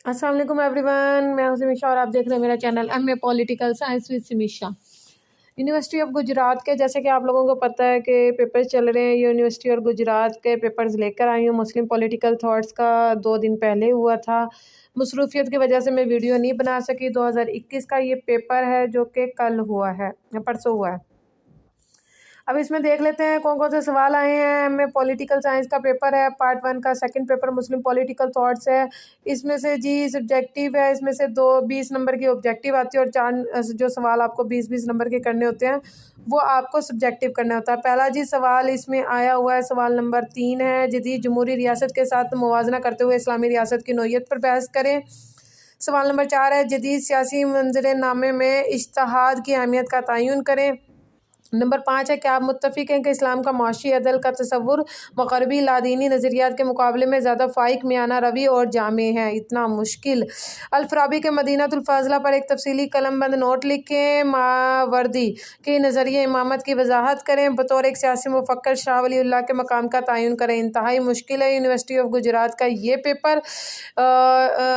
अस्सलाम वालेकुम एवरीवन, मैं हूं समीशा और आप देख रहे हैं मेरा channel MA political science with Samisha. University of Gujarat के, जैसे कि आप लोगों को पता है कि पेपर्स चल रहे हैं, यूनिवर्सिटी और गुजरात के पेपर्स लेकर आई हूँ। मुस्लिम पॉलिटिकल थॉट्स का 2 दिन पहले हुआ था। मसरूफियत की वजह से मैं वीडियो नहीं बना सकी। 2021 का ये पेपर है जो कि कल हुआ है या परसों हुआ है। अब इसमें देख लेते हैं कौन कौन से सवाल आए हैं। में पॉलिटिकल साइंस का पेपर है, पार्ट 1 का। सेकंड पेपर मुस्लिम पॉलिटिकल थॉट्स है। इसमें से जी सब्जेक्टिव है, इसमें से 20 नंबर की ऑब्जेक्टिव आती है और 4 जो सवाल आपको 20-20 नंबर के करने होते हैं वो आपको सब्जेक्टिव करना होता है। पहला जी सवाल इसमें आया हुआ है, सवाल नंबर 3 है। जदीद जमहूरी रियासत के साथ मुवाजना करते हुए इस्लामी रियासत की नौयत पर बहस करें। सवाल नंबर 4 है, जदीद सियासी मंजर नामे में इज्तिहाद की अहमियत का तयन करें। नंबर 5 है, क्या आप मुत्तफिक हैं कि इस्लाम का माशी अदल का तसव्वुर मग़रबी लादीनी नज़रियात के मुकाबले में ज़्यादा फ़ाइक मियाना रवी और जामे है? इतना मुश्किल। अल-फ़राबी के मदीनतुल फ़ाज़िला पर एक तफसीली कलमबंद नोट लिखें। मावरदी के नज़रिए इमामत की वजाहत करें। बतौर एक सियासी मुफ़क्किर शाह वलीउल्लाह के मकाम का तयन करें। इंतहाई मुश्किल है यूनिवर्सिटी ऑफ गुजरात का ये पेपर।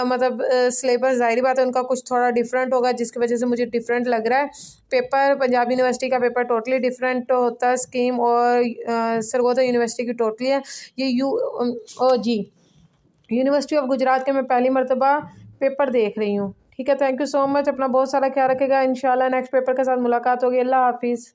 मतलब सिलेबस ज़ाहिर बात है उनका कुछ थोड़ा डिफरेंट होगा, जिसकी वजह से मुझे डिफरेंट लग रहा है। पेपर पंजाब यूनिवर्सिटी का पेपर टोटली डिफरेंट होता है स्कीम, और सरगोदा यूनिवर्सिटी की टोटली है। ये ओ जी यूनिवर्सिटी ऑफ गुजरात के मैं पहली मरतबा पेपर देख रही हूँ। ठीक है, थैंक यू सो मच। अपना बहुत सारा ख्याल रखेगा। इंशाल्लाह नेक्स्ट पेपर के साथ मुलाकात होगी। अल्लाह हाफिज़।